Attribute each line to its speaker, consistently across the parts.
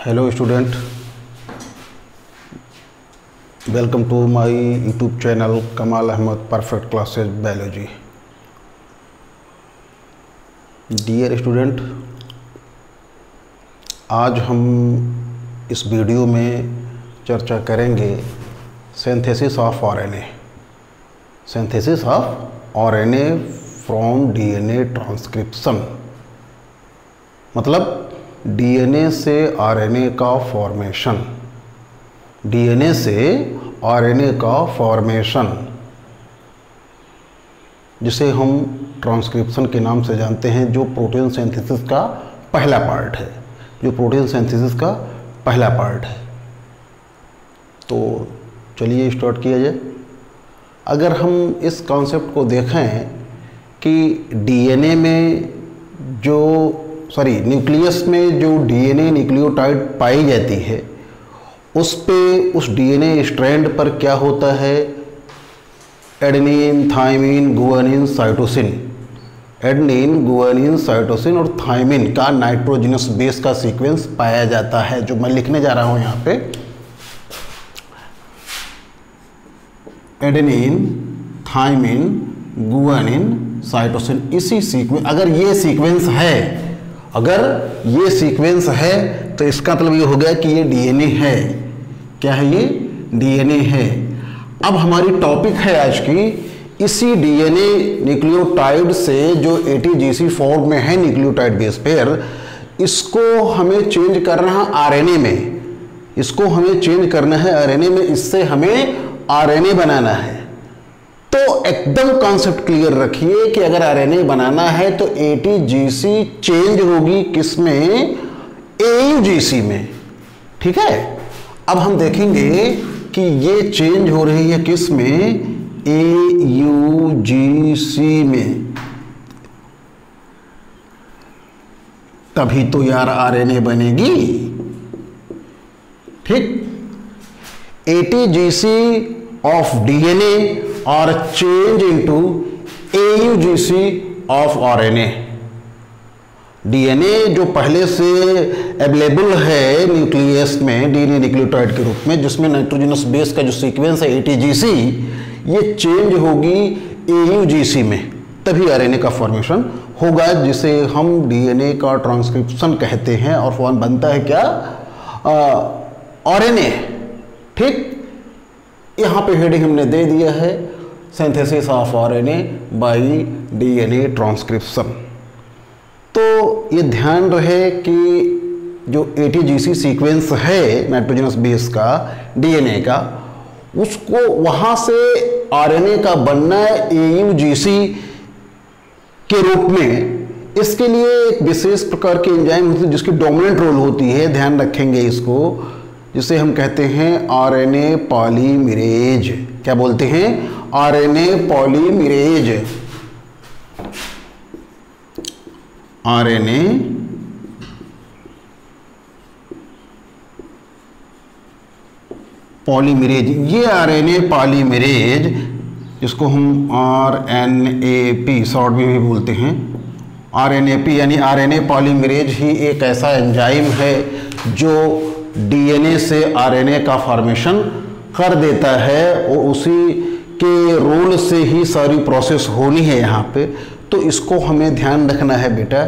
Speaker 1: Hello student, welcome to my YouTube channel Kamal Ahmed Perfect Classes Biology. Dear student, आज हम इस video में चर्चा करेंगे synthesis of RNA, synthesis of RNA from DNA transcription, मतलब DNA से RNA का फॉर्मेशन, डीएनए से आरएनए का फॉर्मेशन जिसे हम ट्रांसक्रिप्शन के नाम से जानते हैं, जो प्रोटीन सिंथेसिस का पहला पार्ट है, जो प्रोटीन सिंथेसिस का पहला पार्ट है। तो चलिए स्टार्ट किया जाए। अगर हम इस कॉन्सेप्ट को देखें कि डीएनए में न्यूक्लियस में जो डीएनए न्यूक्लियोटाइड पाई जाती है, उस डीएनए स्ट्रैंड पर क्या होता है, adenine, thymine, guanine, cytosine, adenine, guanine, cytosine और थाइमिन का नाइट्रोजनस बेस का सीक्वेंस पाया जाता है, जो मैं लिखने जा रहा हूं यहां पे। एडेनिन, थाइमिन, गुआनिन, साइटोसिन, इसी सीक्वेंस, अगर ये सीक्वेंस है तो इसका मतलब ये हो गया कि ये डीएनए है। क्या है ये? डीएनए है। अब हमारी टॉपिक है आज की, इसी डीएनए न्यूक्लियोटाइड से जो एटीजीसी फॉर्म में है न्यूक्लियोटाइड बेस पेयर, इसको हमें चेंज करना है आरएनए में, इसको हमें चेंज करना है आरएनए में, इससे हमें आरएनए बनाना है। तो एकदम कॉन्सेप्ट क्लियर रखिए कि अगर आरएनए बनाना है तो एटीजीसी चेंज होगी किसमें? एयूजीसी में। ठीक है, अब हम देखेंगे कि ये चेंज हो रही है किसमें? एयूजीसी में। तभी तो यार आरएनए बनेगी। ठीक, एटीजीसी ऑफ डीएनए और change into AUGC of RNA. DNA जो पहले से अवेलेबल है न्यूक्लियस में डीएनए न्यूक्लियोटाइड के रूप में, जिसमें नाइट्रोजनस बेस का जो सीक्वेंस है एटीजीसी, ये चेंज होगी एयूजीसी में, तभी आरएनए का फॉर्मेशन होगा, जिसे हम डीएनए का ट्रांसक्रिप्शन कहते हैं, और फॉर्म बनता है क्या? आरएनए। ठीक, यहाँ पे हेडिंग हमने दे दिया है, synthesis of RNA bye DNA transcription. तो ये ध्यान रहे कि जो एटीजीसी सीक्वेंस है नाइट्रोजनस बेस का डीएनए का, उसको वहाँ से आरएनए का बनना है एयूजीसी के रूप में। इसके लिए एक विशेष प्रकार की एंजाइम होती है जिसकी डोमिनेंट रोल होती है, ध्यान रखेंगे इसको, जिसे हम कहते हैं आरएनए पॉलीमरेज। क्या बोलते हैं? RNA polymerase. आरएनए पॉलीमरेज, ये आरएनए पॉलीमरेज, जिसको हम आरएनएपी शॉर्ट में भी बोलते हैं, आरएनएपी यानी आरएनए पॉलीमरेज ही एक ऐसा एंजाइम है जो डीएनए से आरएनए का फॉर्मेशन कर देता है, और उसी के रोल से ही सारी प्रोसेस होनी है यहाँ पे। तो इसको हमें ध्यान रखना है बेटा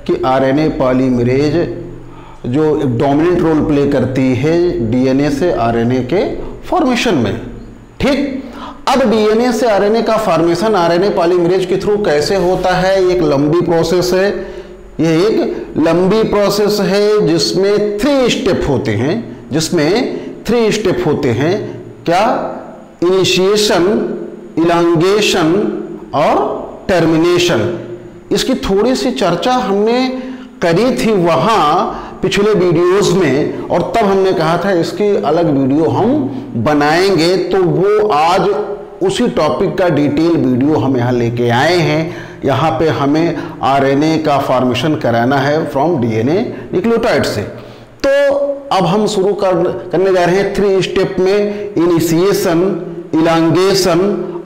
Speaker 1: कि आरएनए पॉलीमरेज जो एक डोमिनेंट रोल प्ले करती है डीएनए से आरएनए के फॉर्मेशन में। ठीक, अब डीएनए से आरएनए का फॉर्मेशन आरएनए पॉलीमरेज के थ्रू कैसे होता है? एक लंबी प्रोसेस है, ये एक लंबी प्रोसेस है जिसमें 3 स्टेप होते हैं, क्या? इनिशिएशन, इलांगेशन और टर्मिनेशन। इसकी थोड़ी सी चर्चा हमने करी थी वहाँ पिछले वीडियोस में, और तब हमने कहा था इसकी अलग वीडियो हम बनाएंगे। तो वो आज उसी टॉपिक का डिटेल वीडियो हम यहाँ लेके आए हैं। यहाँ पे हमें आरएनए का फॉर्मेशन कराना है फ्रॉम डीएनए न्यूक्लियोटाइड से। तो अब हम शुरू करने जा रहे हैं 3 स्टेप में, इनिशिएशन, इलांगेशन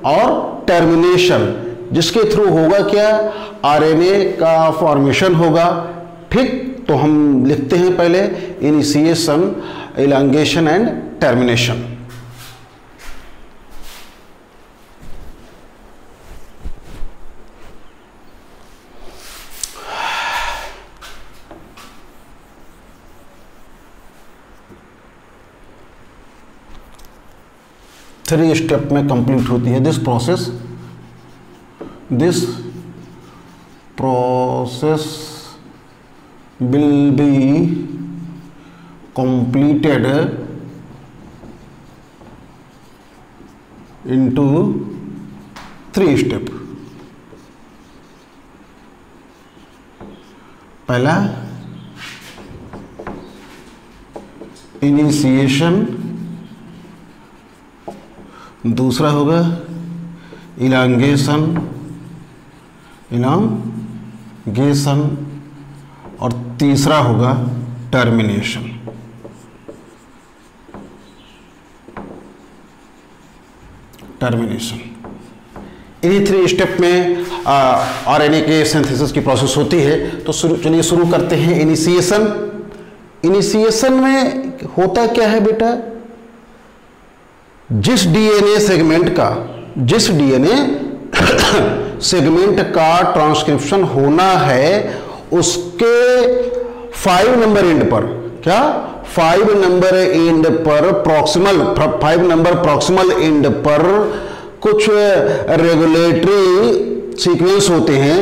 Speaker 1: और टर्मिनेशन, जिसके थ्रू होगा क्या? आरएनए का फॉर्मेशन होगा। ठीक, तो हम लिखते हैं पहले initiation, elongation and termination. Three step में कंप्लीट होती है this process will be completed into 3 step. पहला इनिशिएशन, दूसरा होगा इलांगेशन और तीसरा होगा टर्मिनेशन। इन्हीं 3 स्टेप में आरएनए के सिंथेसिस की प्रोसेस होती है। तो चलिए शुरू करते हैं। इनिशिएशन में होता क्या है बेटा, जिस डीएनए सेगमेंट का ट्रांसक्रिप्शन होना है उसके 5 नंबर एंड पर, क्या 5 नंबर एंड पर प्रॉक्सिमल एंड पर कुछ रेगुलेटरी सीक्वेंस होते हैं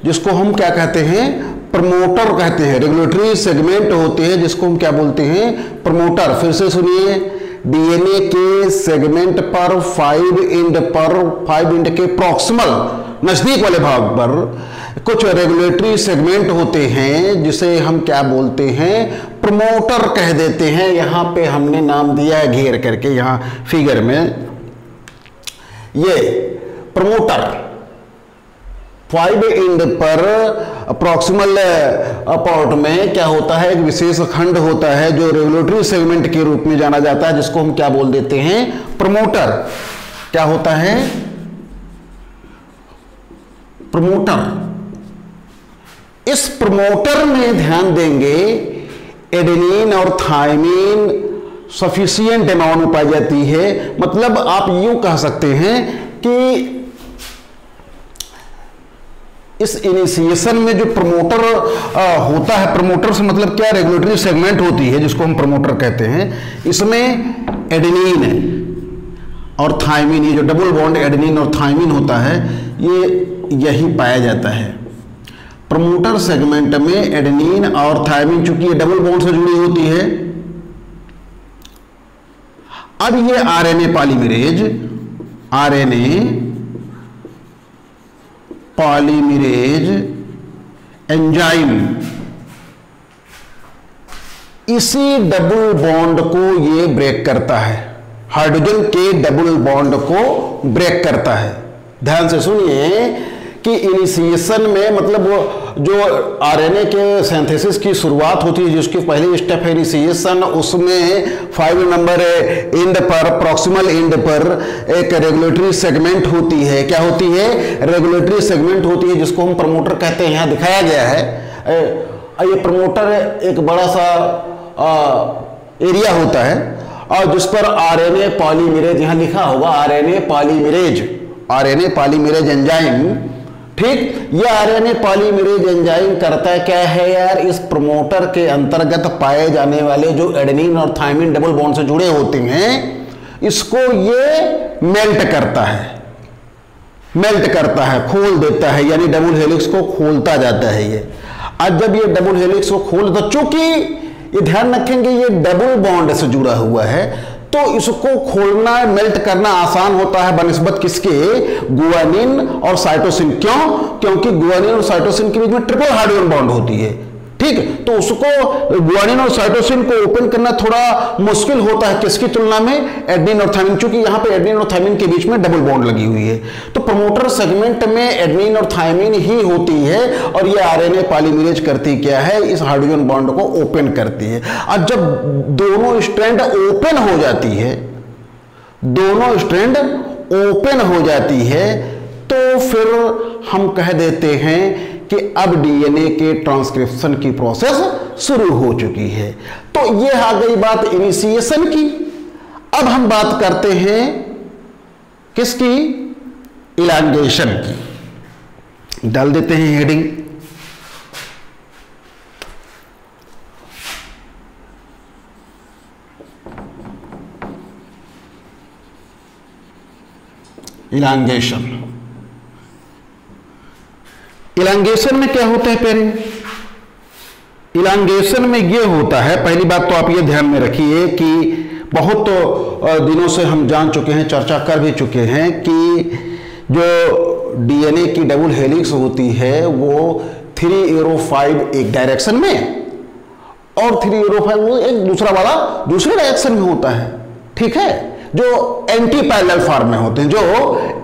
Speaker 1: जिसको हम क्या कहते हैं, प्रमोटर कहते हैं। रेगुलेटरी सेगमेंट होते हैं जिसको हम क्या बोलते हैं, प्रमोटर। फिर से सुनिए, डीएनए के सेगमेंट पर 5 एंड के प्रॉक्सिमल नजदीक वाले भाग पर कुछ रेगुलेटरी सेगमेंट होते हैं जिसे हम क्या बोलते हैं, प्रमोटर कह देते हैं। यहां पे हमने नाम दिया है घेर करके, यहां फिगर में ये प्रमोटर 5 एंड पर अप्रॉक्सिमल पार्ट में क्या होता है, एक विशेष खंड होता है जो रेगुलेटरी सेगमेंट के रूप में जाना जाता है, जिसको हम क्या बोल देते हैं, प्रमोटर। क्या होता है, प्रमोटर। इस प्रमोटर में ध्यान देंगे एडेनिन और थायमिन सफिशिएंट अमाउंट में पाई जाती है। मतलब आप यूं कह सकते हैं कि इस इनिशिएशन में जो प्रमोटर होता है, प्रमोटर से मतलब क्या, रेगुलेटरी सेगमेंट होती है जिसको हम प्रमोटर कहते हैं। इसमें एडेनिन है और थायमिन, ये जो डबल बॉन्ड एडेनिन और थायमिन होता है ये यही पाया जाता है। प्रमोटर सेगमेंट में एडेनिन और थायमिन, चूंकि ये डबल बॉन्ड से जुड़ी होती है। अब ये आरएनए पॉलीमरेज एंजाइम इसी डबल बॉन्ड को ये ब्रेक करता है, हाइड्रोजन के डबल बॉन्ड को ब्रेक करता है। ध्यान से सुनिए कि इनिशिएशन में मतलब जो आरएनए के सिंथेसिस की शुरुआत होती है, जिसकी पहली स्टेप है इनिशिएशन, उसमें 5 नंबर एंड पर, प्रॉक्सिमल एंड पर एक रेगुलेटरी सेगमेंट होती है। क्या होती है, रेगुलेटरी सेगमेंट होती है जिसको हम प्रमोटर कहते हैं। यहां दिखाया गया है ये प्रमोटर एक बड़ा सा एरिया होता है और जिस पर आरएनए पॉलीमरेज, यहां लिखा होगा आरएनए पॉलीमरेज एंजाइम। ठीक, ये आरएनए पॉलीमरेज एंजाइम करता क्या है यार, इस प्रमोटर के अंतर्गत पाए जाने वाले जो एडेनिन और थायमिन डबल बॉन्ड से जुड़े होते हैं, इसको ये मेल्ट करता है, खोल देता है, यानी डबल हेलिक्स को खोलता जाता है ये। आज जब ये डबल हेलिक्स को खोल, तो चूंकि ये ध्यान रखेंगे ये डबल बॉन्ड से जुड़ा हुआ है, तो इसको खोलना, मेल्ट करना आसान होता है बनिस्बत किसके, गुआनिन और साइटोसिन। क्यों, क्योंकि गुआनिन और साइटोसिन के बीच में ट्रिपल हाइड्रोजन बॉन्ड होती है। ठीक, तो उसको गुआनिन और साइटोसिन को ओपन करना थोड़ा मुश्किल होता है किसकी तुलना में, एडेनिन और थायमिन, चूंकि यहां पे एडेनिन और थायमिन के बीच में डबल बॉन्ड लगी हुई है। तो प्रमोटर सेगमेंट में एडेनिन और थायमिन ही होती है और ये आरएनए पॉलीमरेज करती क्या है, इस हाइड्रोजन बॉन्ड को ओपन करती है। और जब दोनों स्ट्रैंड ओपन हो जाती है, तो तो फिर हम कह देते हैं कि अब डीएनए के ट्रांसक्रिप्शन की प्रोसेस शुरू हो चुकी है। तो ये आ गई बात इनिशिएशन की। अब हम बात करते हैं किसकी? इलांगेशन की। डाल देते हैं हेडिंग। इलांगेशन। इलांगेशन में क्या होता है? पहले इलांगेशन में ये होता है, पहली बात तो आप ये ध्यान में रखिए कि बहुत दिनों से हम जान चुके हैं, चर्चा कर भी चुके हैं कि जो डीएनए की डबल हेलिक्स होती है वो 3 एरो 5 एक डायरेक्शन में और 3 एरो 5 वो एक दूसरा वाला दूसरे डायरेक्शन में होता है। ठीक है, जो एंटी पैरेलल फॉर्म में होते हैं, जो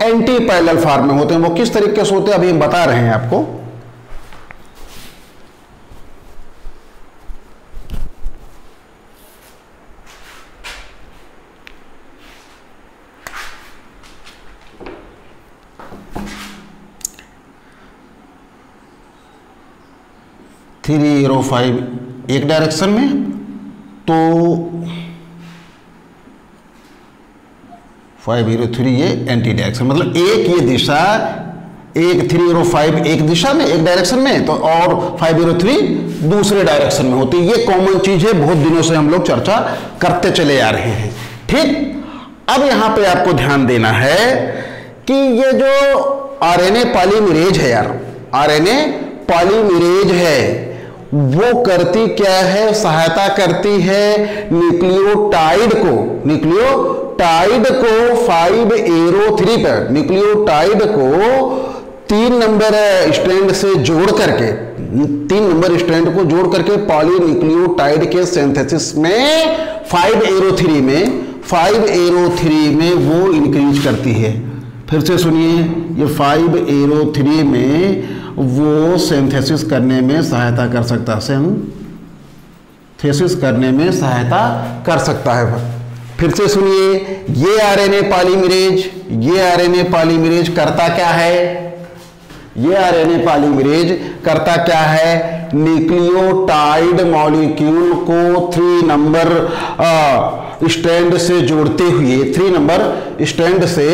Speaker 1: एंटी पैरेलल फॉर्म में होते हैं, वो किस तरीके से होते हैं अभी हम बता रहे हैं आपको। थ्री एरो 5 एक डायरेक्शन में, तो 503 ये एंटी डायरेक्शन, मतलब एक ये दिशा, एक 305 एक दिशा में एक डायरेक्शन में, तो और 503 दूसरे डायरेक्शन में होती है। ये कॉमन चीज है, बहुत दिनों से हम लोग चर्चा करते चले आ रहे हैं। ठीक, अब यहां पे आपको ध्यान देना है कि ये जो आरएनए पॉलीमरेज है यार, आरएनए पॉलीमरेज है, वो करती क्या है? सहायता करती है न्यूक्लियोटाइड को, न्यूक्लियोटाइड को 5 एरो 3 पर, न्यूक्लियोटाइड को 3 नंबर स्ट्रैंड से जोड़ करके, 3 नंबर स्ट्रैंड को जोड़ करके पॉलीन्यूक्लियोटाइड के सिंथेसिस में 5 एरो 3 में, 5 एरो 3 में वो इंक्रीज करती है। फिर से सुनिए, ये 5 एरो 3 में वो सिंथेसिस करने में सहायता कर सकता है, सिंथेसिस करने में सहायता कर सकता है। फिर से सुनिए, ये आरएनए पॉलीमरेज, ये आरएनए पॉलीमरेज करता क्या है? ये आरएनए पॉलीमरेज करता क्या है? न्यूक्लियोटाइड मॉलिक्यूल को 3 नंबर स्ट्रैंड से जोड़ते हुए, 3 नंबर स्ट्रैंड से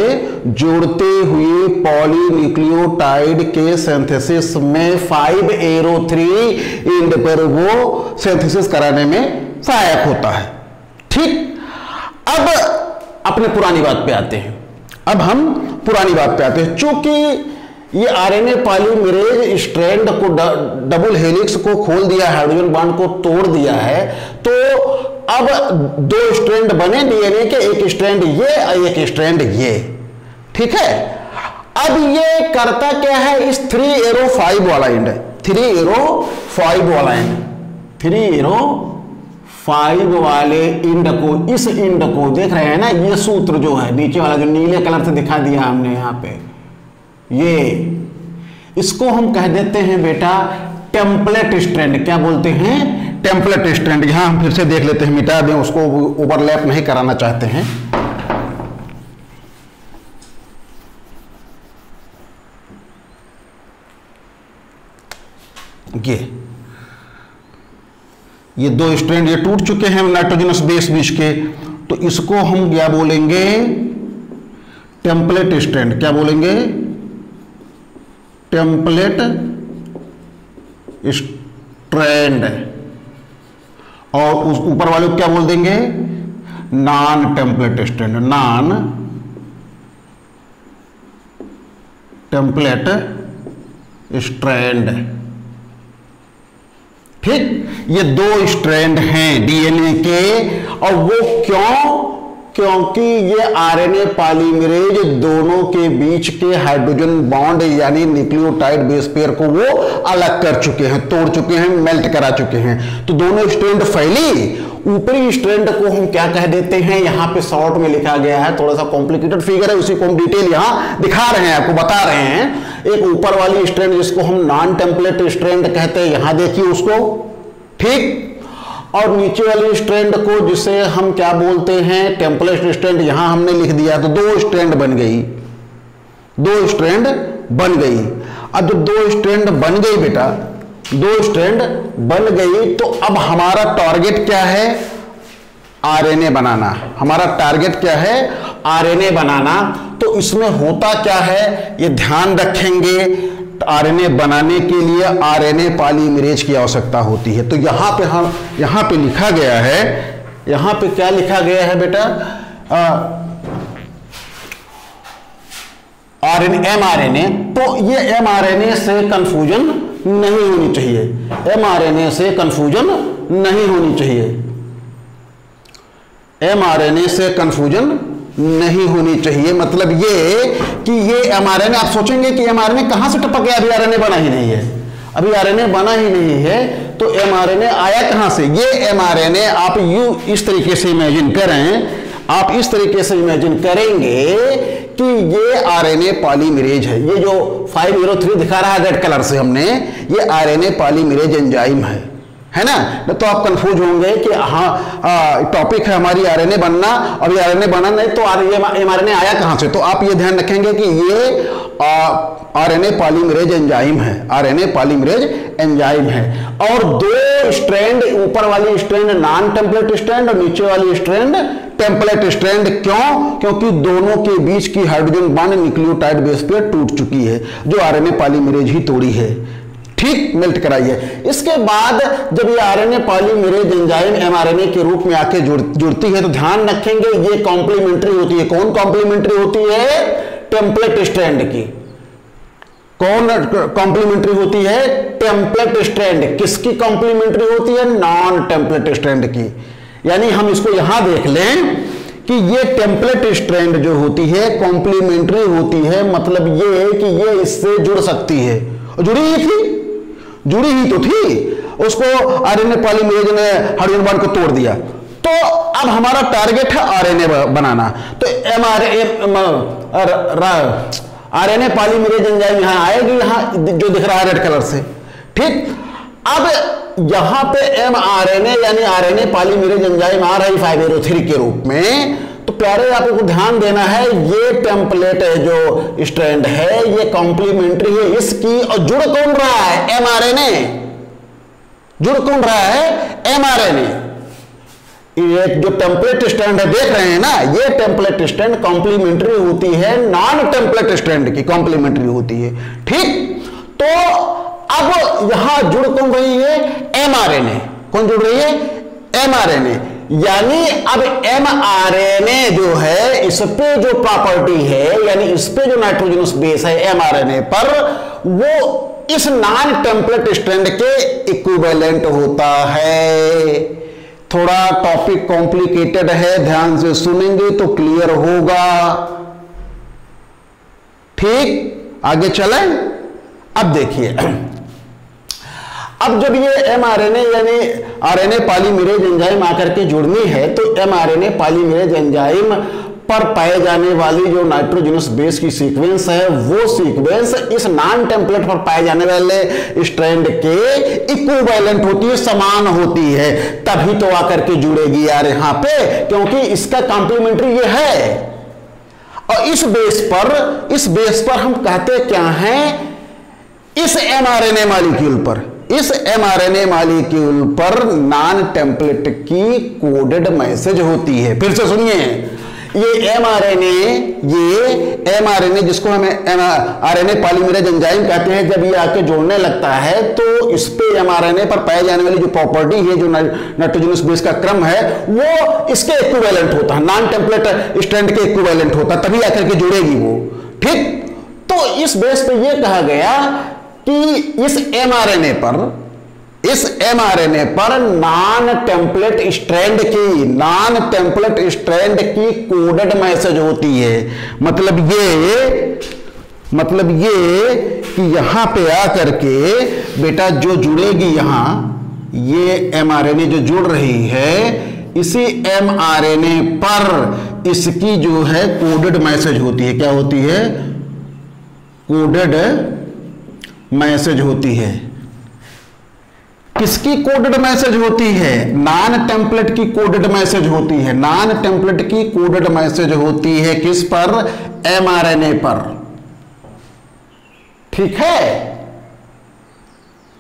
Speaker 1: जोड़ते हुए पॉलीन्यूक्लियोटाइड के सिंथेसिस में 5 एरो 3 एंड पर वो सिंथेसिस कराने में सहायक होता है। ठीक, अब अपने पुरानी बात पे आते हैं। अब हम पुरानी बात पे आते हैं। चूंकि ये आरएनए पॉलीमरेज स्ट्रैंड को, डबल हेलिक्स को खोल दिया, हाइड्रोजन बॉन्ड को तोड़ दिया है, तो अब 2 स्ट्रैंड बने डीएनए के, एक स्ट्रैंड ये और एक स्ट्रैंड ये। ठीक है, अब ये करता क्या है? इस 3 एरो 5 वाला एंड, 3 एरो 5 वाला एंड, 3 एरो 5 वाले इंड को, इस इंड को देख रहे हैं ना, ये सूत्र जो है नीचे वाला, जो नीले कलर से दिखा दिया हमने यहां पे, ये इसको हम कह देते हैं बेटा टेम्पलेट स्ट्रैंड। क्या बोलते हैं? Template strand. यहां हम फिर से देख लेते हैं, मिटा दें उसको, ओवरलैप नहीं कराना चाहते हैं। ये 2 स्ट्रैंड ये टूट चुके हैं नाइट्रोजनस बेस बीच के, तो इसको हम क्या बोलेंगे? Template strand. क्या बोलेंगे? Template strand. और उस ऊपर वाले को क्या बोल देंगे? Non template strand, non template strand. ठीक, ये 2 स्ट्रैंड हैं डीएनए के, और वो क्यों? क्योंकि ये आरएनए पॉलीमरेज दोनों के बीच के हाइड्रोजन बॉन्ड यानी न्यूक्लियोटाइड बेस पेयर को वो अलग कर चुके हैं, तोड़ चुके हैं, मेल्ट करा चुके हैं। तो दोनों स्ट्रैंड फैली, ऊपरी स्ट्रैंड को हम क्या कह देते हैं? यहां पे शॉर्ट में लिखा गया है, थोड़ा सा कॉम्प्लिकेटेड फिगर है, उसी को हम डिटेल यहां दिखा रहे हैं, आपको बता रहे हैं। एक ऊपर वाली स्ट्रैंड जिसको हम नॉन टेम्पलेट स्ट्रैंड कहते हैं, यहां देखिए उसको। ठीक, और नीचे वाली स्ट्रैंड को जिसे हम क्या बोलते हैं? Template strand. यहां हमने लिख दिया, तो 2 स्ट्रैंड बन गई, 2 स्ट्रैंड बन गई। अब जब 2 स्ट्रैंड बन गई बेटा, 2 स्ट्रैंड बन गई, तो अब हमारा टारगेट क्या है? आरएनए बनाना। हमारा टारगेट क्या है? आरएनए बनाना। तो इसमें होता क्या है ये ध्यान रखेंगे, आरएनए बनाने के लिए आरएनए पॉलीमरेज की आवश्यकता होती है। तो यहां पे लिखा गया है, यहां पे क्या लिखा गया है बेटा? mRNA। तो ये mRNA से कंफ्यूजन नहीं होनी चाहिए, mRNA से कंफ्यूजन नहीं होनी चाहिए, mRNA से कंफ्यूजन नहीं होनी चाहिए। मतलब ये कि ये mRNA, आप सोचेंगे कि mRNA कहां से टपक गया, अभी आरएनए बना ही नहीं है, अभी आरएनए बना ही नहीं है, तो mRNA आया कहां से? ये mRNA आप इस तरीके से इमेजिन करें, आप इस तरीके से इमेजिन करेंगे कि ये आरएनए पॉलीमरेज है। ये जो 503 दिखा रहा है रेड कलर से हमने, ये आरएनए पॉलीमरेज एंजाइम है ना? तो आप कंफ्यूज होंगे कि हाँ टॉपिक है हमारी आरएनए बनना, अभी आरएनए बना नहीं, तो mRNA आया कहां से? तो आप ये ध्यान रखेंगे कि ये आरएनए पॉलीमरेज एंजाइम है, आरएनए पॉलीमरेज एंजाइम है। और 2 स्ट्रैंड, ऊपर वाली स्ट्रैंड नॉन टेम्पलेट स्ट्रैंड और नीचे वाली स्ट्रैंड टेम्पलेट स्ट्रैंड। क्यों? क्योंकि दोनों के बीच की हाइड्रोजन बॉन्ड न्यूक्लियोटाइड बेस पे टूट चुकी है, जो आरएनए पॉलीमरेज ही तोड़ी है। ठीक, मेल्ट कराइए। इसके बाद जब ये आरएनए पॉलीमरेज एंजाइम एमआरएनए के रूप में आके जुड़ती है, तो ध्यान रखेंगे ये कॉम्प्लीमेंट्री होती है। कौन कॉम्प्लीमेंट्री होती है? टेम्पलेट स्ट्रैंड की। कौन कॉम्प्लीमेंट्री होती है? Template strand. किसकी कॉम्प्लीमेंट्री होती है? नॉन टेम्पलेट स्ट्रैंड की। यानी हम इसको यहां देख लें कि ये टेम्पलेट स्ट्रैंड जो होती है कॉम्प्लीमेंट्री होती है, मतलब ये कि ये इससे जुड़ सकती है, जुड़ी ही थी, जुड़ी ही तो थी, उसको आरएनए पॉलीमरेज ने हाइड्रोजन बॉन्ड को तोड़ दिया। तो अब हमारा टारगेट है आरएनए बनाना। तो आरएनए पॉलीमरेज एंजाइम यहां आएगी, यहां जो दिख रहा है रेड कलर से। ठीक, अब यहां पे mRNA यानी आरएनए पॉलीमरेज एंजाइम आ रही 503 के रूप में। तो प्यारे आपको ध्यान देना है, ये टेम्पलेट जो स्ट्रैंड है ये कॉम्प्लीमेंट्री है इसकी, और जुड़ कौन रहा है? mRNA। जुड़ कौन रहा है? mRNA। ये जो टेम्पलेट स्ट्रैंड है देख रहे हैं ना, ये टेम्पलेट स्ट्रैंड कॉम्प्लीमेंट्री होती है नॉन टेम्पलेट स्ट्रैंड की, कॉम्प्लीमेंट्री होती है। ठीक, तो अब यहां जुड़ कौन रही है? mRNA। कौन जुड़ रही है? mRNA। यानी अब mRNA जो है इस पे जो प्रॉपर्टी है, यानी इस पे जो नाइट्रोजनस बेस है mRNA पर, वो इस नॉन टेम्पलेट स्ट्रैंड के इक्विवेलेंट होता है। थोड़ा टॉपिक कॉम्प्लिकेटेड है, ध्यान से सुनेंगे तो क्लियर होगा। ठीक, आगे चलें। अब देखिए, अब जब ये mRNA यानी आरएनए पॉलीमरेज एंजाइम आकर के जुड़नी है, तो mRNA पॉलीमरेज एंजाइम पर पाए जाने वाली जो नाइट्रोजनस बेस की सीक्वेंस है, वो सीक्वेंस इस नॉन टेम्पलेट पर पाए जाने वाले स्ट्रैंड के इक्विवेलेंट होती है, समान होती है, तभी तो आकर के जुड़ेगी यार यहां पे, क्योंकि इसका कॉम्प्लीमेंट्री ये है। और इस बेस पर हम कहते क्या हैं? इस mRNA मॉलिक्यूल पर, इस mRNA मॉलिक्यूल पर नॉन टेम्पलेट की कोडेड मैसेज होती है। फिर से सुनिए, ये mRNA जिसको हम आरएनए पॉलीमरेज एंजाइम कहते हैं, जब ये आके जोड़ने लगता है तो इस पे mRNA पर पाई जाने वाली जो प्रॉपर्टी है, जो नाइट्रोजनस बेस का क्रम है, वो इसके इक्विवेलेंट होता है, नॉन टेम्पलेट स्ट्रैंड के इक्विवेलेंट होता है, तभी आकर के जुड़ेगी वो। ठीक, तो इस बेस पे ये कहा गया कि इस mRNA पर नॉन टेम्पलेट स्ट्रैंड की कोडेड मैसेज होती है। मतलब ये कि यहां पे आकर के बेटा जो जुड़ेगी, यहां ये mRNA जो जुड़ रही है, इसी mRNA पर इसकी जो है कोडेड मैसेज होती है। क्या होती है? कोडेड मैसेज होती है। किसकी कोडेड मैसेज होती है? नॉन टेम्पलेट की कोडेड मैसेज होती है। नॉन टेम्पलेट की कोडेड मैसेज होती है किस पर? mRNA पर। ठीक है,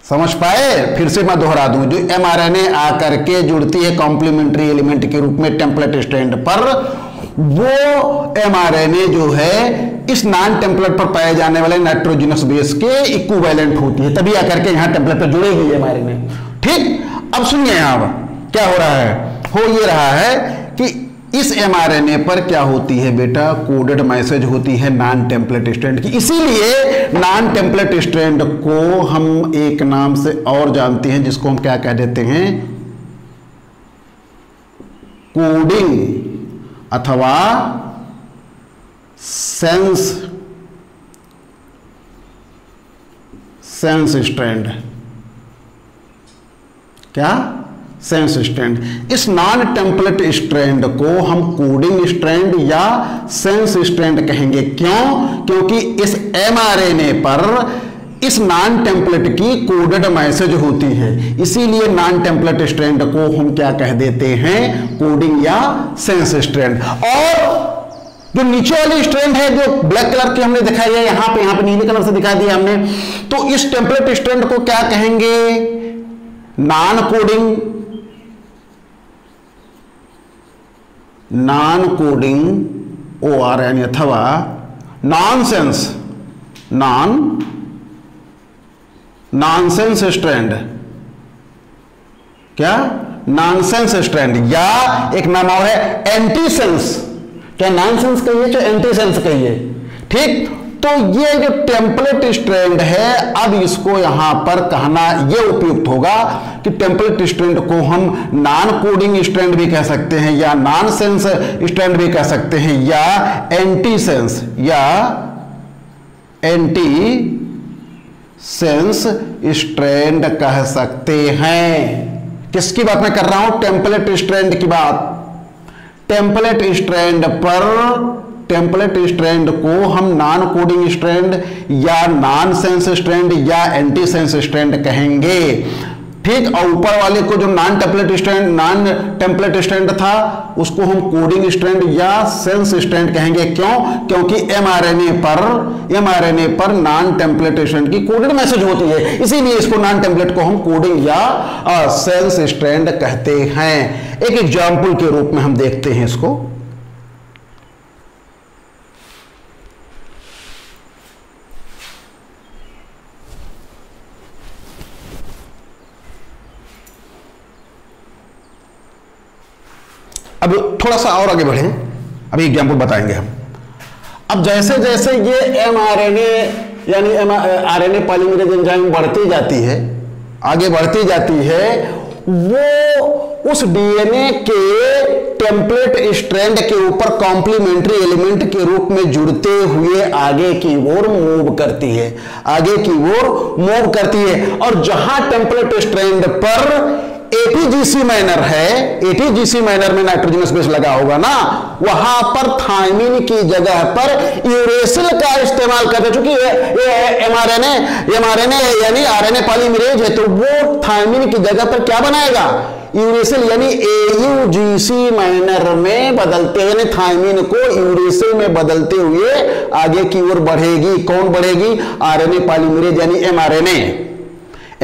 Speaker 1: समझ पाए? फिर से मैं दोहरा दूं, जो mRNA आकर के जुड़ती है कॉम्प्लीमेंट्री एलिमेंट के रूप में टेम्पलेट स्ट्रैंड पर, वो mRNA जो है इस नॉन टेम्पलेट पर पाए जाने वाले नाइट्रोजनस बेस के इक्विवेलेंट होती है, तभी आकर के यहां टेम्पलेट पर जुड़ेगी mRNA। ठीक, अब सुनिए यहां क्या हो रहा है, हो ये रहा है कि इस mRNA पर क्या होती है बेटा, कोडेड मैसेज होती है नॉन टेम्पलेट स्ट्रैंड की। इसीलिए नॉन टेम्पलेट स्ट्रैंड को हम एक नाम से और जानते हैं, जिसको हम क्या कह देते हैं, कोडिंग अथवा सेंस स्ट्रैंड। क्या? Sense strand. इस नॉन टेम्पलेट स्ट्रैंड को हम कोडिंग स्ट्रैंड या सेंस स्ट्रैंड कहेंगे। क्यों? क्योंकि इस mRNA पर इस नॉन टेम्पलेट की कोडेड मैसेज होती है, इसीलिए नॉन टेम्पलेट स्ट्रैंड को हम क्या कह देते हैं, कोडिंग या सेंस स्ट्रैंड। और जो नीचे वाली स्ट्रैंड है, जो ब्लैक कलर की हमने दिखाई है, यहां पे नीले कलर से दिखा दिया हमने, तो इस टेम्पलेट स्ट्रैंड को क्या कहेंगे, नॉन कोडिंग ORN अथवा नॉनसेंस स्ट्रैंड। क्या? नॉनसेंस स्ट्रैंड, या एक नाम और है एंटीसेंस। क्या नॉनसेंस कहिए चाहे एंटीसेंस कहिए, ठीक। तो ये जो टेम्पलेट स्ट्रैंड है, अब इसको यहां पर कहना ये उपयुक्त होगा कि टेम्पलेट स्ट्रैंड को हम नॉन कोडिंग स्ट्रैंड भी कह सकते हैं, या नॉनसेंस स्ट्रैंड भी कह सकते हैं, या एंटीसेंस स्ट्रैंड कह सकते हैं। किसकी बात मैं कर रहा हूं? टेम्पलेट स्ट्रैंड की बात। टेम्पलेट स्ट्रैंड को हम नॉन कोडिंग स्ट्रैंड या नॉनसेंस स्ट्रैंड या एंटीसेंस स्ट्रैंड कहेंगे, ठीक। और ऊपर वाले को जो नॉन टेम्पलेट स्ट्रैंड था, उसको हम कोडिंग स्ट्रैंड या सेंस स्ट्रैंड कहेंगे। क्यों? क्योंकि mRNA पर नॉन टेम्पलेट स्ट्रैंड की कोडेड मैसेज होती है, इसीलिए इसको नॉन टेम्पलेट को हम कोडिंग या सेंस स्ट्रैंड कहते हैं। एक एग्जाम्पल के रूप में हम देखते हैं इसको। अब थोड़ा सा और आगे बढ़े, अभी एग्जाम्पल बताएंगे हम। अब जैसे जैसे ये mRNA यानी RNA पॉलीमरेज एंजाइम बढ़ती जाती है, आगे बढ़ती जाती है, वो उस डीएनए के टेम्पलेट स्ट्रैंड के ऊपर कॉम्प्लीमेंट्री एलिमेंट के रूप में जुड़ते हुए आगे की ओर मूव करती है, और जहां टेम्पलेट स्ट्रैंड पर एटीजीसी मैनर है, एटीजीसी मैनर में नाइट्रोजनस बेस लगा होगा ना, वहां पर थायमिन की जगह पर यूरेसिल का इस्तेमाल करते, चूंकि ये mRNA यानी आरएनए पॉलीमरेज है, तो वो थायमिन की जगह पर क्या बनाएगा, यूरेसिल यानी एयूजीसी मैनर में बदलते, यानी थायमिन को यूरेसिल में बदलते हुए आगे की ओर बढ़ेगी। कौन बढ़ेगी? आरएनए पॉलीमरेज यानी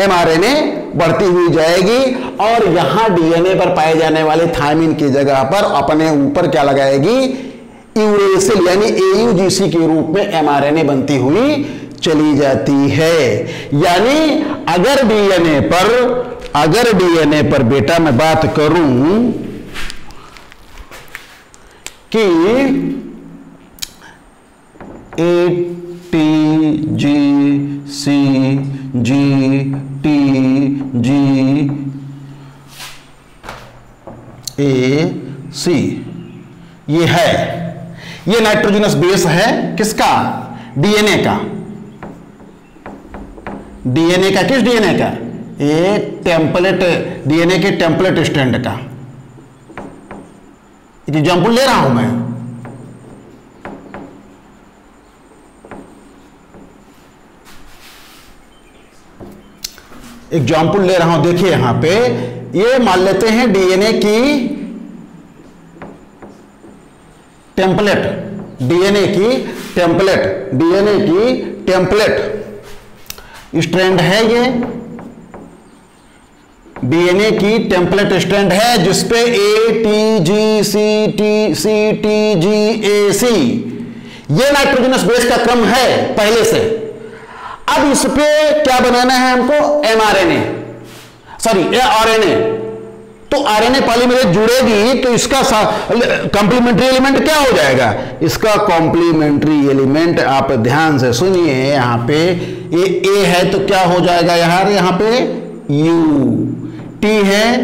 Speaker 1: mRNA बढ़ती हुई जाएगी, और यहां डीएनए पर पाए जाने वाले थायमिन की जगह पर अपने ऊपर क्या लगाएगी, यूरेसिल यानी एयूजीसी के रूप में mRNA बनती हुई चली जाती है। यानी अगर डीएनए पर बेटा मैं बात करूं कि ATGCGTAC ये है, ये नाइट्रोजनस बेस है किसका, डीएनए का। डीएनए का, किस डीएनए का, ये टेम्पलेट, डीएनए के टेम्पलेट स्ट्रैंड का। एक एग्जांपल ले रहा हूं मैं, एग्जाम्पल ले रहा हूं। देखिए यहां पे ये मान लेते हैं डीएनए की टेम्पलेट, स्ट्रैंड है, ये डीएनए की टेम्पलेट स्ट्रैंड है जिसपे ATGCTCTGAC ये नाइट्रोजनस बेस का क्रम है पहले से। अब इस पे क्या बनाना है हमको, आरएनए। तो आरएनए पॉलीमरेज जुड़ेगी तो इसका कॉम्प्लीमेंट्री एलिमेंट क्या हो जाएगा, इसका कॉम्प्लीमेंट्री एलिमेंट आप ध्यान से सुनिए, यहां पे ये ए है तो क्या हो जाएगा यहां पे यू, टी है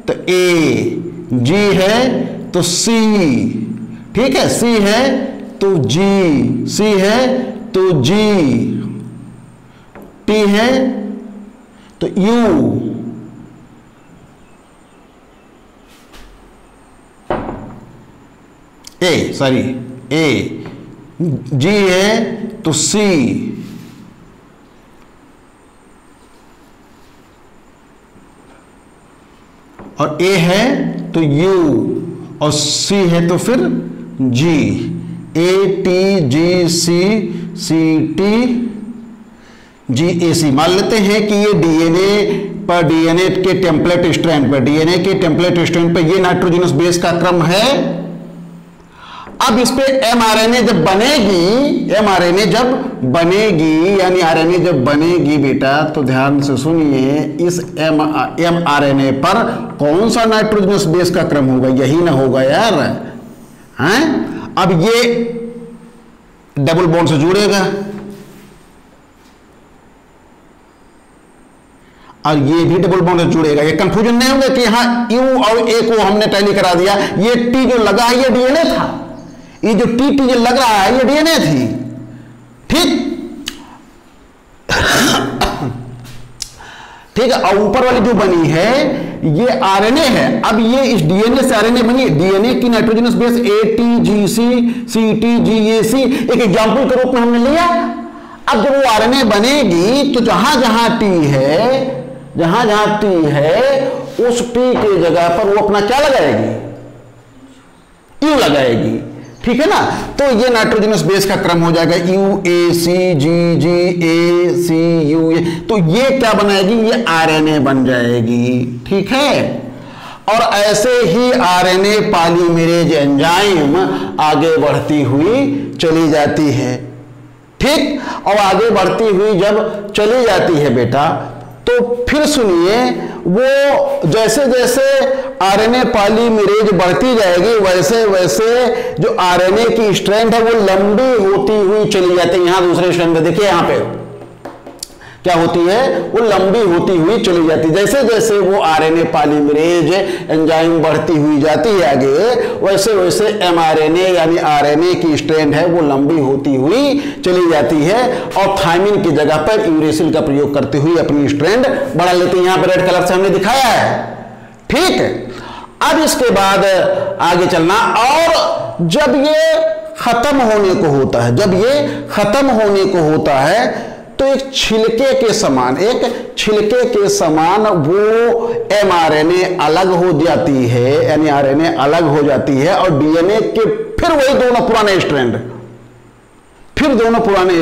Speaker 1: तो ए, जी है तो सी, ठीक है, सी है तो जी, सी है तो जी, टी है तो यू, ए, जी है तो सी, और ए है तो यू, और सी है तो फिर जी, ATGCCT GAC। मान लेते हैं कि ये डीएनए के टेम्पलेट स्ट्रैंड पर, ये नाइट्रोजनस बेस का क्रम है। अब इस पे mRNA जब बनेगी यानी आरएनए जब बनेगी बेटा, तो ध्यान से सुनिए, इस mRNA पर कौन सा नाइट्रोजनस बेस का क्रम होगा, यही ना होगा यार, हैं? अब ये डबल बॉन्ड से जुड़ेगा और ये भी डबल बॉन्ड से जुड़ेगा। ये कंफ्यूजन नहीं होगा कि यहां यू और ए को हमने टैली करा दिया, ये टी जो लगा है ये डीएनए था, ये जो टी जो लग रहा है ये डीएनए थी, ठीक है। और ऊपर वाली जो बनी है ये आरएनए है। अब ये इस डीएनए से आरएनए बनी, डीएनए की नाइट्रोजनस बेस ATGCCTGAC एक एग्जांपल के रूप में हमने लिया। अब जब वो आरएनए बनेगी तो जहां जहां टी है उस टी की जगह पर वो अपना क्या लगाएगी, यू लगाएगी, ठीक है ना। तो ये नाइट्रोजनस बेस का क्रम हो जाएगा UACGGACU। तो ये क्या बनाएगी, ये आरएनए बन जाएगी, ठीक है। और ऐसे ही आरएनए पॉलीमरेज एंजाइम आगे बढ़ती हुई चली जाती है, ठीक। और आगे बढ़ती हुई जब चली जाती है बेटा, तो फिर सुनिए, वो जैसे जैसे आरएनए पॉलीमरेज बढ़ती जाएगी वैसे वैसे जो आरएनए की स्ट्रैंड है वो लंबी होती हुई चली जाती है। यहां दूसरे स्ट्रैंड में देखिए, यहां पे क्या होती है, वो लंबी होती हुई चली जाती है। जैसे जैसे वो आरएनए पॉलीमरेज एंजाइम बढ़ती हुई जाती है आगे, वैसे वैसे एमआरएनए यानी आरएनए की स्ट्रैंड है वो लंबी होती हुई चली जाती है और थायमिन की जगह पर यूरेसिल का प्रयोग करते हुए अपनी स्ट्रैंड बढ़ा लेते हैं। यहां पर रेड कलर से हमने दिखाया है, ठीक है। अब इसके बाद आगे चलना, और जब ये खत्म होने को होता है, तो एक छिलके के समान वो एमआरएनए अलग हो जाती है, यानी आरएनए अलग हो जाती है, और डीएनए के फिर वही दोनों पुराने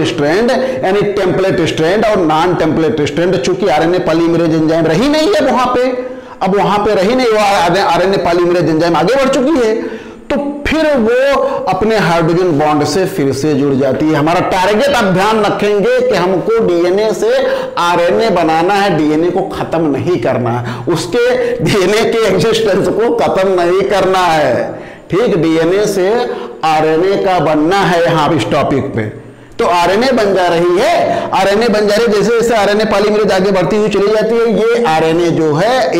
Speaker 1: स्ट्रैंड यानी टेम्पलेट स्ट्रैंड और नॉन टेम्पलेट स्ट्रैंड, चूंकि आरएनए पॉलीमरेज एंजाइम रही नहीं है वहां पे, अब वहां पे रही नहीं, वो आरएनए पॉलीमरेज एंजाइम आगे बढ़ चुकी है, तो फिर वो अपने हाइड्रोजन बॉन्ड से फिर से जुड़ जाती है। हमारा टारगेट आप ध्यान रखेंगे कि हमको डीएनए से आरएनए बनाना है, डीएनए को खत्म नहीं करना है, उसके डीएनए के एग्जिस्टेंस को खत्म नहीं करना है, ठीक। डीएनए से आरएनए का बनना है यहां इस टॉपिक पे। तो आरएनए बन जा रही है, जैसे जैसे आरएनए पॉलीमरेज आगे बढ़ती हुई चली जाती है, ये आरएनए जो है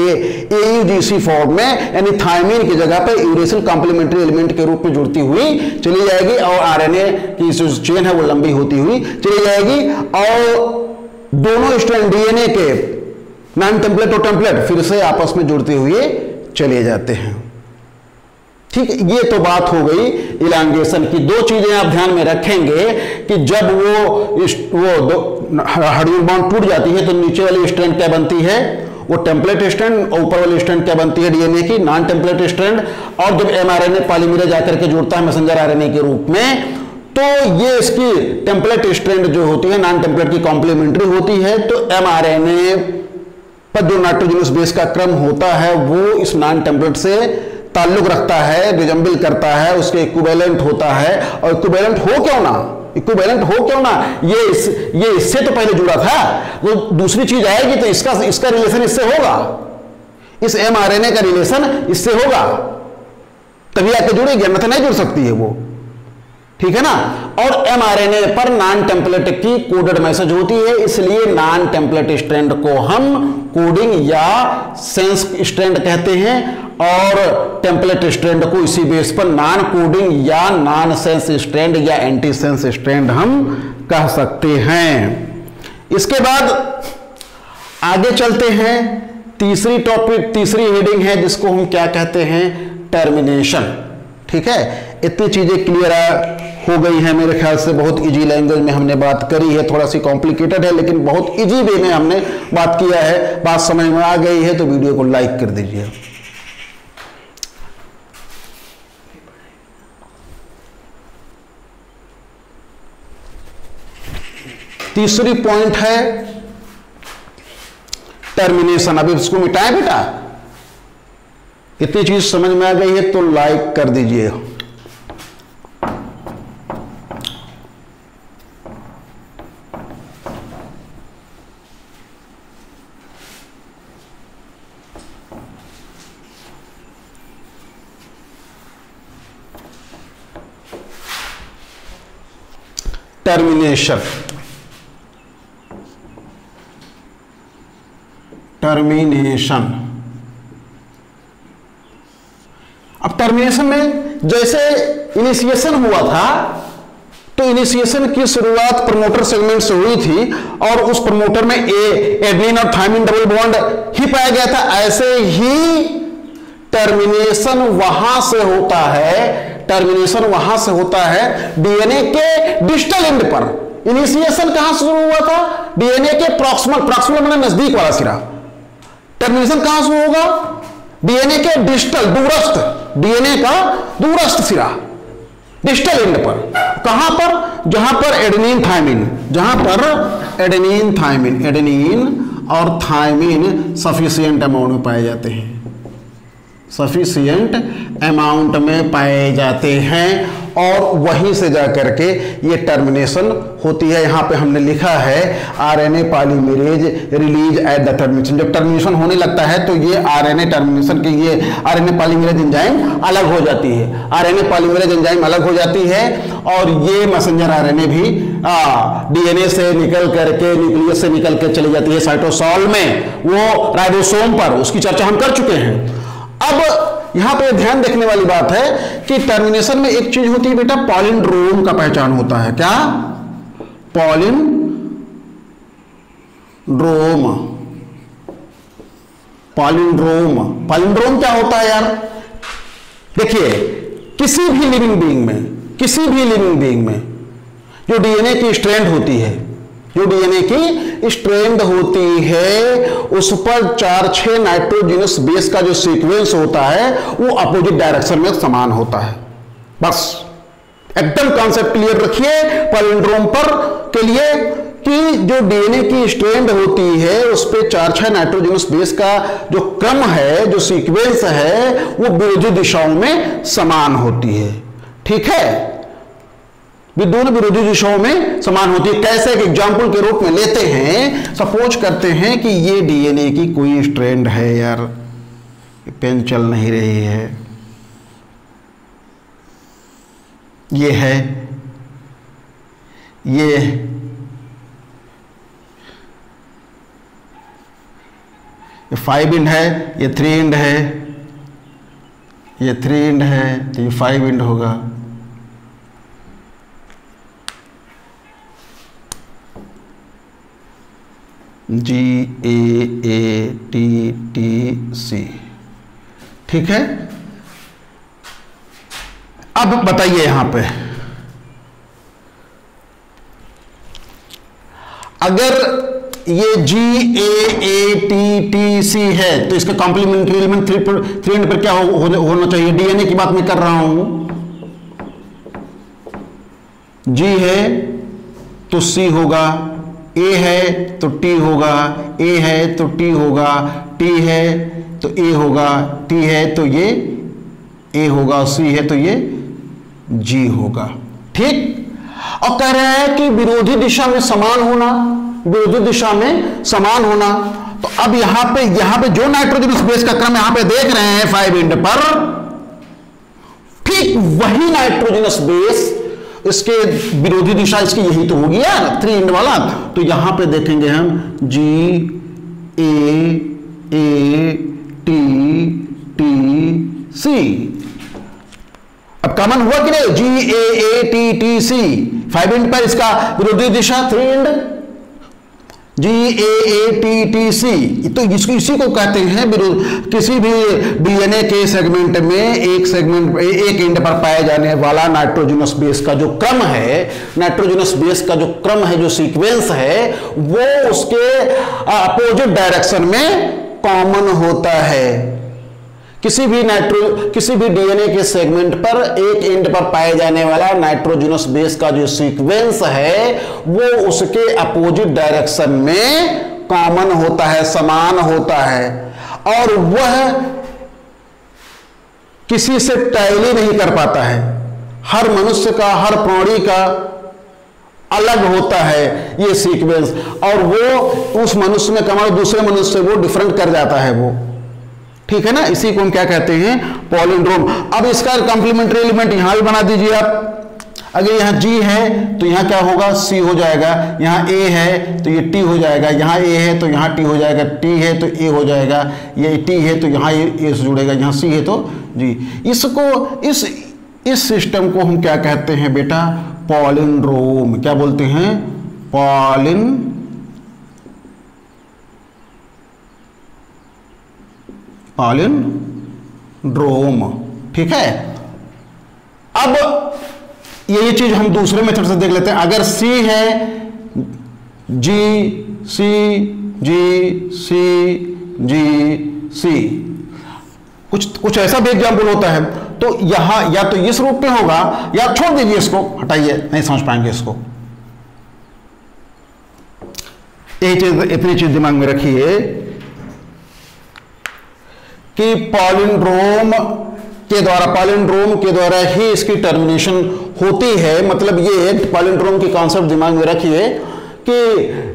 Speaker 1: AUGC फॉर्म में यानी थायमिन की जगह पर यूरेसिल कॉम्प्लीमेंट्री एलिमेंट के रूप में जुड़ती हुई चली जाएगी, और आरएनए की जो चेन है वो लंबी होती हुई चली जाएगी, और दोनों स्ट्रैंड डीएनए के नॉन टेम्पलेट और टेम्पलेट फिर से आपस में जुड़ते हुए चले जाते हैं, ठीक है। ये तो बात हो गई इलांगेशन की। दो चीजें आप ध्यान में रखेंगे कि जब वो हाइड्रोजन बॉन्ड टूट जाती है तो नीचे वाली स्ट्रैंड क्या बनती है, वो टेम्पलेट स्ट्रैंड, और ऊपर वाली स्ट्रैंड क्या बनती है, डीएनए की नॉन टेम्पलेट स्ट्रैंड। और जब एमआरएनए पॉलीमरेज आकर के जुड़ता है मैसेंजर आरएनए के रूप में, तो तो ये इसकी टेम्पलेट स्ट्रैंड जो होती है नॉन टेम्पलेट की कॉम्प्लीमेंट्री होती है, तो mRNA पर जो नाइट्रोजनस बेस का क्रम होता है वो इस नॉन टेम्पलेट से ताल्लुक रखता है, रिजम्बल करता है, उसके इक्विवेलेंट होता है। और इक्विवेलेंट हो क्यों ना, ये इससे तो पहले जुड़ा था, वो दूसरी चीज आएगी तो इसका रिलेशन इससे होगा, इस mRNA का रिलेशन इससे होगा, तभी आके जुड़ेगी, अन्यथा नहीं जुड़ सकती है वो, ठीक है ना। और mRNA पर नॉन टेम्पलेट की कोडेड मैसेज होती है, इसलिए नॉन टेम्पलेट स्ट्रैंड को हम कोडिंग या सेंस स्ट्रैंड कहते हैं, और टेम्पलेट स्ट्रैंड को इसी बेस पर नॉन कोडिंग या नॉन सेंस स्ट्रैंड या एंटी सेंस स्ट्रैंड हम कह सकते हैं। इसके बाद आगे चलते हैं, तीसरी टॉपिक, तीसरी हेडिंग है जिसको हम क्या कहते हैं, टर्मिनेशन। ठीक है, इतनी चीजें क्लियर हो गई हैं मेरे ख्याल से, बहुत इजी लैंग्वेज में हमने बात करी है, थोड़ा सी कॉम्प्लिकेटेड है लेकिन बहुत इजी वे में हमने बात किया है। बात समझ में आ गई है तो वीडियो को लाइक कर दीजिए। तीसरी पॉइंट है टर्मिनेशन। अभी इसको मिटाएं बेटा, इतनी चीज समझ में आ गई है तो लाइक कर दीजिए। टर्मिनेशन, अब टर्मिनेशन में जैसे इनिशिएशन हुआ था तो इनिशिएशन की शुरुआत प्रमोटर सेगमेंट से हुई थी और उस प्रमोटर में एडेनिन और थायमिन डबल बॉन्ड ही पाया गया था, ऐसे ही टर्मिनेशन वहां से होता है, टर्मिनेशन वहां से होता है डीएनए के डिस्टल एंड पर। इनिशिएशन कहां से शुरू हुआ था, डीएनए के प्रॉक्सिमल माने नजदीक वाला सिरा। टर्मिनेशन कहां से होगा, डीएनए के डिस्टल, दूरस्थ, डीएनए का दूरस्थ सिरा, डिस्टल एंड पर। कहां पर, जहां पर एडेनिन थायमिन, जहां पर एडेनिन थायमिन, एडेनिन और थायमिन सफिशिएंट अमाउंट में पाए जाते हैं, सफिशिएंट अमाउंट में पाए जाते हैं, और वहीं से जाकर के ये टर्मिनेशन होती है। यहां पे हमने लिखा है RNA polymerase release at the termination. जब टर्मिनेशन होने लगता है तो ये आरएनए टर्मिनेशन की ये आरएनए पॉलीमरेज एंजाइम अलग हो जाती है, आरएनए पॉलीमरेज एंजाइम अलग हो जाती है, और ये मैसेंजर आरएनए भी डीएनए से निकल करके, न्यूक्लियस से निकल के चली जाती है साइटोसॉल में, वो राइबोसोम पर, उसकी चर्चा हम कर चुके हैं। अब यहां पे ध्यान देखने वाली बात है कि टर्मिनेशन में एक चीज होती है बेटा, पॉलिंड्रोम का पहचान होता है। क्या, पॉलिंड्रोम क्या होता है यार? देखिए, किसी भी लिविंग बीइंग में जो डीएनए की स्ट्रैंड होती है, जो डीएनए की स्ट्रैंड होती है, उस पर 4-6 नाइट्रोजनस बेस का जो सीक्वेंस होता है वो अपोजिट डायरेक्शन में समान होता है। बस एकदम कॉन्सेप्ट क्लियर रखिए पैलिंड्रोम पर के लिए कि जो डीएनए की स्ट्रैंड होती है उस पर 4-6 नाइट्रोजनस बेस का जो क्रम है, जो सीक्वेंस है, वो विरोधी दिशाओं में समान होती है। ठीक है, दोनों विरोधी दिशाओं में समान होती है। कैसे, एक एग्जाम्पल के रूप में लेते हैं, सपोज करते हैं कि ये डीएनए की कोई स्ट्रैंड है यार, पेन चल नहीं रही है, ये है, ये ये 5 इंड है, ये 3 इंड है, ये 3 इंड है, तो ये 5 इंड होगा। GAATTC, ठीक है। अब बताइए यहां पे, अगर ये GAATTC है तो इसका कॉम्प्लीमेंट्री एलिमेंट 3 पर क्या होना चाहिए? डीएनए की बात मैं कर रहा हूं, G है तो C होगा, A है तो T होगा, A है तो T होगा, T है तो A होगा, T है तो ये A होगा, C है तो ये G होगा। ठीक, और कह रहे हैं कि विरोधी दिशा में समान होना, विरोधी दिशा में समान होना। तो अब यहां पे जो नाइट्रोजनस बेस का क्रम यहां पे देख रहे हैं 5 एंड पर, ठीक वही नाइट्रोजनस बेस इसके विरोधी दिशा इसकी यही तो होगी यार 3 एंड वाला। तो यहां पे देखेंगे हम G A T T C। अब कॉमन हुआ कि नहीं, G A T T C 5 and पर इसका विरोधी दिशा 3 and G A T T C। तो इसी को कहते हैं किसी भी डीएनए के सेगमेंट में एक एंड पर पाए जाने वाला नाइट्रोजनस बेस का जो क्रम है, नाइट्रोजनस बेस का जो क्रम है, जो सीक्वेंस है, वो उसके अपोजिट डायरेक्शन में कॉमन होता है। किसी भी डीएनए के सेगमेंट पर एक एंड पर पाए जाने वाला नाइट्रोजनस बेस का जो सीक्वेंस है वो उसके अपोजिट डायरेक्शन में कॉमन होता है, समान होता है, और वह किसी से टैली नहीं कर पाता है। हर मनुष्य का, हर प्राणी का अलग होता है ये सीक्वेंस, और वो उस मनुष्य में कमाल दूसरे मनुष्य से वो डिफरेंट कर जाता है वो। ठीक है ना, इसी को हम क्या कहते हैं, पॉलिंड्रोम। अब इसका कॉम्प्लीमेंट्री एलिमेंट यहां भी बना दीजिए आप। अगर यहां G है तो यहां क्या होगा, C हो जाएगा, यहां A है तो ये T हो जाएगा, यहां A है तो यहां T हो जाएगा, T है तो A हो जाएगा, ये T है तो यहां A से जुड़ेगा, यहां C है तो G। इसको इस सिस्टम को हम क्या कहते हैं बेटा, पॉलिंड्रोम। क्या बोलते हैं, पॉलिंड्रोम। ठीक है, अब यही चीज हम दूसरे मेथड से देख लेते हैं। अगर C है G C G C G C, कुछ ऐसा भी एग्जाम्पल होता है, तो यहां या तो इस रूप में होगा, या छोड़ दीजिए इसको, हटाइए, नहीं समझ पाएंगे इसको। इतनी चीज दिमाग में रखिए कि पॉलिंड्रोम के द्वारा ही इसकी टर्मिनेशन होती है। मतलब ये पॉलिंड्रोम की कॉन्सेप्ट दिमाग में रखिए कि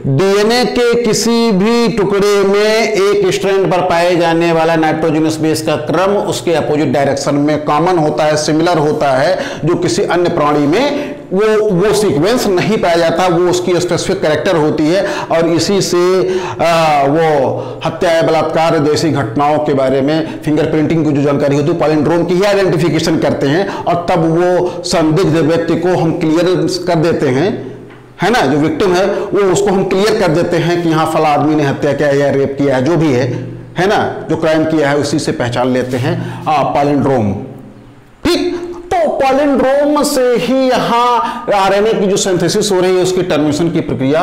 Speaker 1: डीएनए के किसी भी टुकड़े में एक स्ट्रैंड पर पाए जाने वाला नाइट्रोजनस बेस का क्रम उसके अपोजिट डायरेक्शन में कॉमन होता है, सिमिलर होता है, जो किसी अन्य प्राणी में वो सीक्वेंस नहीं पाया जाता, वो उसकी स्पेसिफिक कैरेक्टर होती है। और इसी से वो हत्या या बलात्कार जैसी घटनाओं के बारे में फिंगरप्रिंटिंग की जो जानकारी होती है, पॉलिंड्रोम की ही आइडेंटिफिकेशन करते हैं, और तब वो संदिग्ध व्यक्ति को हम क्लियर कर देते हैं, है ना, जो विक्टिम है वो उसको हम क्लियर कर देते हैं कि हाँ फला आदमी ने हत्या किया या रेप किया है, जो भी है ना, जो क्राइम किया है, उसी से पहचान लेते हैं पॉलिंड्रोम। ठीक, तो पॉलिंड्रोम से ही यहाँ आरएनए की जो सिंथेसिस हो रही है उसकी टर्मिनेशन की प्रक्रिया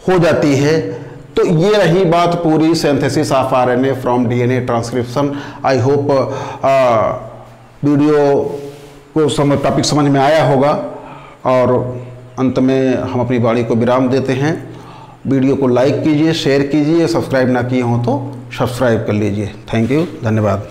Speaker 1: हो जाती है। तो ये रही बात पूरी synthesis of RNA from DNA transcription. I hope video को टॉपिक समझ में आया होगा, और अंत में हम अपनी वाणी को विराम देते हैं। वीडियो को लाइक कीजिए, शेयर कीजिए, सब्सक्राइब ना किए हो तो सब्सक्राइब कर लीजिए। थैंक यू, धन्यवाद।